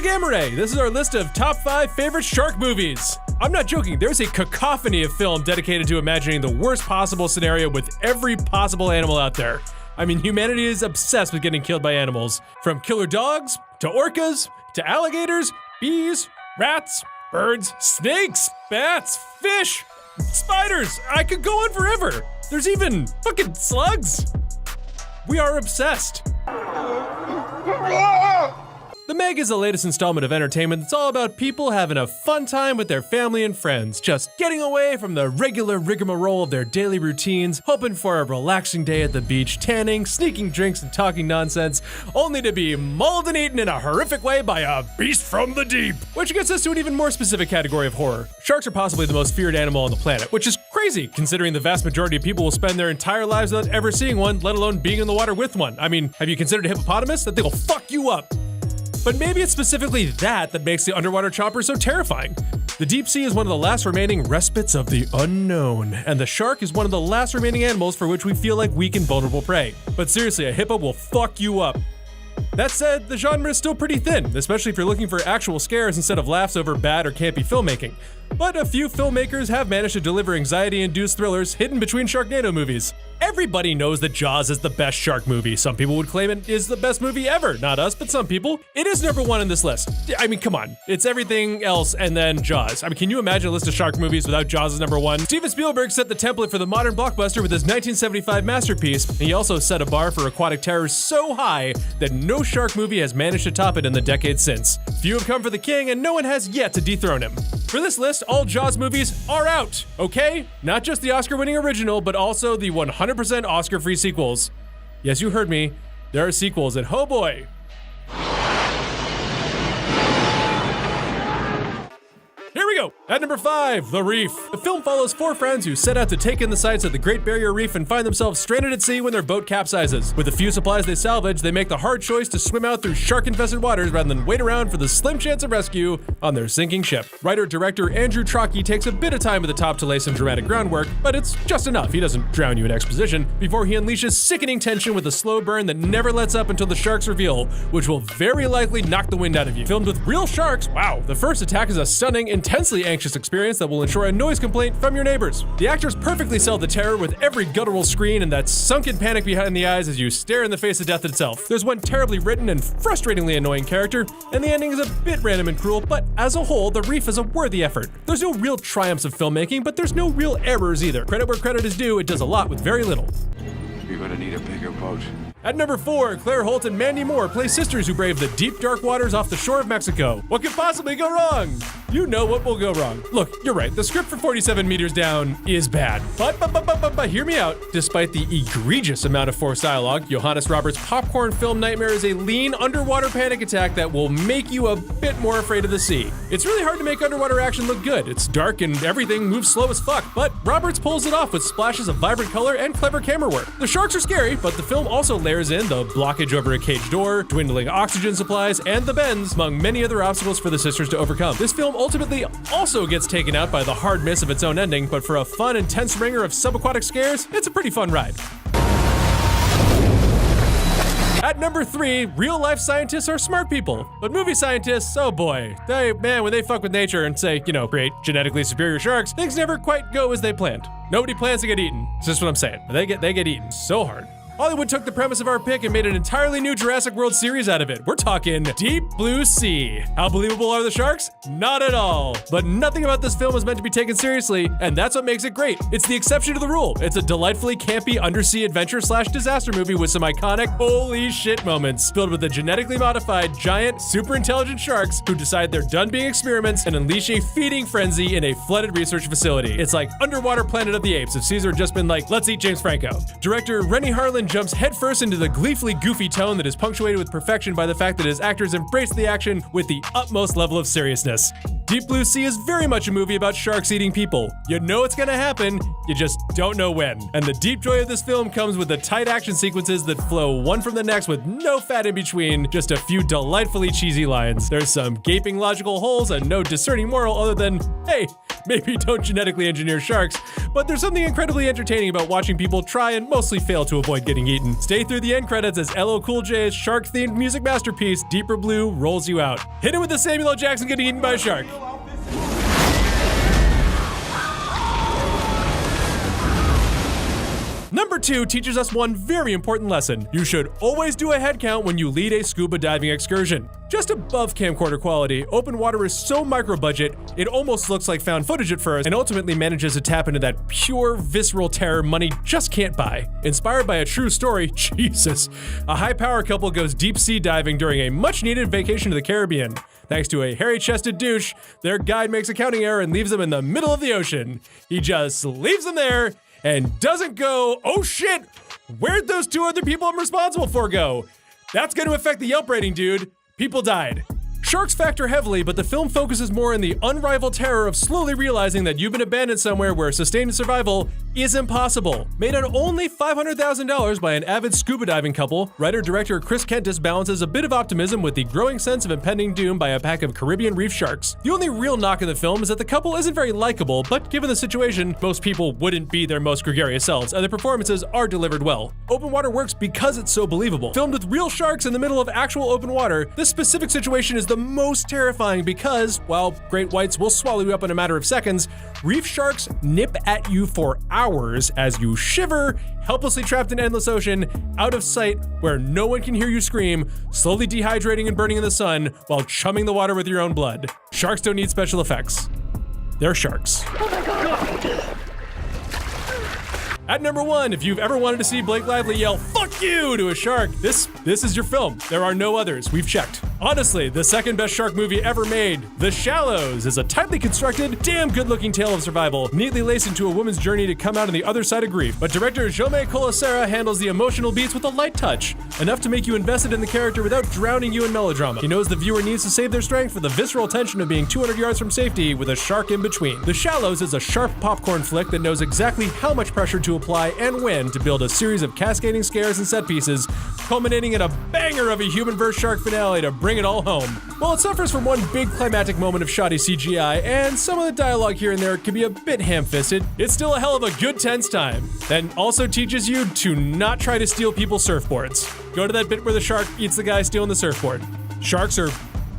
Gamere! This is our list of top 5 favorite shark movies. I'm not joking, there's a cacophony of film dedicated to imagining the worst possible scenario with every possible animal out there. I mean, humanity is obsessed with getting killed by animals. From killer dogs, to orcas, to alligators, bees, rats, birds, snakes, bats, fish, spiders. I could go on forever. There's even fucking slugs. We are obsessed. The Meg is the latest installment of entertainment that's all about people having a fun time with their family and friends, just getting away from the regular rigmarole of their daily routines, hoping for a relaxing day at the beach, tanning, sneaking drinks, and talking nonsense, only to be mauled and eaten in a horrific way by a beast from the deep. Which gets us to an even more specific category of horror. Sharks are possibly the most feared animal on the planet, which is crazy considering the vast majority of people will spend their entire lives without ever seeing one, let alone being in the water with one. I mean, have you considered a hippopotamus? That thing will fuck you up. But maybe it's specifically that makes the underwater chopper so terrifying. The deep sea is one of the last remaining respites of the unknown, and the shark is one of the last remaining animals for which we feel like weak and vulnerable prey. But seriously, a hippo will fuck you up. That said, the genre is still pretty thin, especially if you're looking for actual scares instead of laughs over bad or campy filmmaking. But a few filmmakers have managed to deliver anxiety-induced thrillers hidden between Sharknado movies. Everybody knows that Jaws is the best shark movie. Some people would claim it is the best movie ever. Not us, but some people. It is number 1 on this list. I mean, come on. It's everything else and then Jaws. I mean, can you imagine a list of shark movies without Jaws as number 1? Steven Spielberg set the template for the modern blockbuster with his 1975 masterpiece. And he also set a bar for aquatic terror so high that no shark movie has managed to top it in the decades since. Few have come for the king, and no one has yet to dethrone him. For this list, all Jaws movies are out, okay? Not just the Oscar-winning original, but also the 100% Oscar-free sequels. Yes, you heard me. There are sequels, and oh boy. Here we go. At number 5, The Reef. The film follows 4 friends who set out to take in the sights of the Great Barrier Reef and find themselves stranded at sea when their boat capsizes. With the few supplies they salvage, they make the hard choice to swim out through shark-infested waters rather than wait around for the slim chance of rescue on their sinking ship. Writer-director Andrew Trocchi takes a bit of time at the top to lay some dramatic groundwork, but it's just enough. He doesn't drown you in exposition before he unleashes sickening tension with a slow burn that never lets up until the sharks reveal, which will very likely knock the wind out of you. Filmed with real sharks, wow. The first attack is a stunning, intensely anxious experience that will ensure a noise complaint from your neighbors. The actors perfectly sell the terror with every guttural scream and that sunken panic behind the eyes as you stare in the face of death itself. There's one terribly written and frustratingly annoying character, and the ending is a bit random and cruel, but as a whole, The Reef is a worthy effort. There's no real triumphs of filmmaking, but there's no real errors either. Credit where credit is due, it does a lot with very little. You're gonna need a bigger boat. At number 4, Claire Holt and Mandy Moore play sisters who brave the deep, dark waters off the shore of Mexico. What could possibly go wrong? You know what will go wrong. Look, you're right, the script for 47 Meters Down is bad. But hear me out. Despite the egregious amount of forced dialogue, Johannes Roberts' popcorn film nightmare is a lean underwater panic attack that will make you a bit more afraid of the sea. It's really hard to make underwater action look good. It's dark and everything moves slow as fuck, but Roberts pulls it off with splashes of vibrant color and clever camera work. The sharks are scary, but the film also layers in the blockage over a cage door, dwindling oxygen supplies, and the bends, among many other obstacles for the sisters to overcome. This film ultimately also gets taken out by the hard miss of its own ending, but for a fun, intense ringer of subaquatic scares, it's a pretty fun ride. At number 3, real-life scientists are smart people, but movie scientists, oh boy, when they fuck with nature and say, create genetically superior sharks, things never quite go as they planned. Nobody plans to get eaten. That's just what I'm saying. They get eaten so hard. Hollywood took the premise of our pick and made an entirely new Jurassic World series out of it. We're talking Deep Blue Sea. How believable are the sharks? Not at all. But nothing about this film is meant to be taken seriously, and that's what makes it great. It's the exception to the rule. It's a delightfully campy undersea adventure/disaster movie with some iconic holy shit moments, filled with the genetically modified, giant, super intelligent sharks who decide they're done being experiments and unleash a feeding frenzy in a flooded research facility. It's like Underwater Planet of the Apes if Caesar had just been like, let's eat James Franco. Director Rennie Harlin jumps headfirst into the gleefully goofy tone that is punctuated with perfection by the fact that his actors embrace the action with the utmost level of seriousness. Deep Blue Sea is very much a movie about sharks eating people. You know it's gonna happen, you just don't know when. And the deep joy of this film comes with the tight action sequences that flow one from the next with no fat in between, just a few delightfully cheesy lines. There's some gaping logical holes and no discerning moral other than, hey, maybe don't genetically engineer sharks, but there's something incredibly entertaining about watching people try and mostly fail to avoid getting eaten. Stay through the end credits as LL Cool J's shark-themed music masterpiece, Deeper Blue, rolls you out. Hit it with the Samuel L. Jackson getting eaten by a shark. Number 2 teaches us one very important lesson. You should always do a head count when you lead a scuba diving excursion. Just above camcorder quality, Open Water is so micro-budget, it almost looks like found footage at first, and ultimately manages to tap into that pure, visceral terror money just can't buy. Inspired by a true story, Jesus, a high-power couple goes deep-sea diving during a much-needed vacation to the Caribbean. Thanks to a hairy-chested douche, their guide makes a counting error and leaves them in the middle of the ocean. He just leaves them there and doesn't go, oh shit, where'd those 2 other people I'm responsible for go? That's going to affect the Yelp rating, dude. People died. Sharks factor heavily, but the film focuses more on the unrivaled terror of slowly realizing that you've been abandoned somewhere where sustained survival is impossible. Made on only $500,000 by an avid scuba diving couple, writer-director Chris Kentis balances a bit of optimism with the growing sense of impending doom by a pack of Caribbean reef sharks. The only real knock in the film is that the couple isn't very likable, but given the situation, most people wouldn't be their most gregarious selves, and the performances are delivered well. Open Water works because it's so believable. Filmed with real sharks in the middle of actual open water, this specific situation is the most terrifying because, while great whites will swallow you up in a matter of seconds, reef sharks nip at you for hours as you shiver, helplessly trapped in endless ocean, out of sight where no one can hear you scream, slowly dehydrating and burning in the sun while chumming the water with your own blood. Sharks don't need special effects. They're sharks. At number 1, if you've ever wanted to see Blake Lively yell, "Fuck you!" to a shark, this is your film. There are no others. We've checked. Honestly, the second best shark movie ever made, The Shallows, is a tightly constructed, damn good-looking tale of survival, neatly laced into a woman's journey to come out on the other side of grief. But director Jaume Collet-Serra handles the emotional beats with a light touch, enough to make you invested in the character without drowning you in melodrama. He knows the viewer needs to save their strength for the visceral tension of being 200 yards from safety with a shark in between. The Shallows is a sharp popcorn flick that knows exactly how much pressure to apply and when to build a series of cascading scares and set pieces, culminating in a banger of a human vs. shark finale to bring it all home. While it suffers from one big climactic moment of shoddy CGI, and some of the dialogue here and there can be a bit ham-fisted, it's still a hell of a good tense time. That also teaches you to not try to steal people's surfboards. Go to that bit where the shark eats the guy stealing the surfboard. Sharks are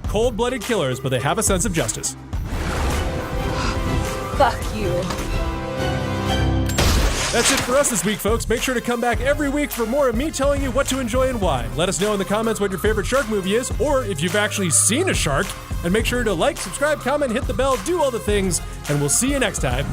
cold-blooded killers, but they have a sense of justice. Fuck you. That's it for us this week, folks. Make sure to come back every week for more of me telling you what to enjoy and why. Let us know in the comments what your favorite shark movie is, or if you've actually seen a shark. And make sure to like, subscribe, comment, hit the bell, do all the things, and we'll see you next time.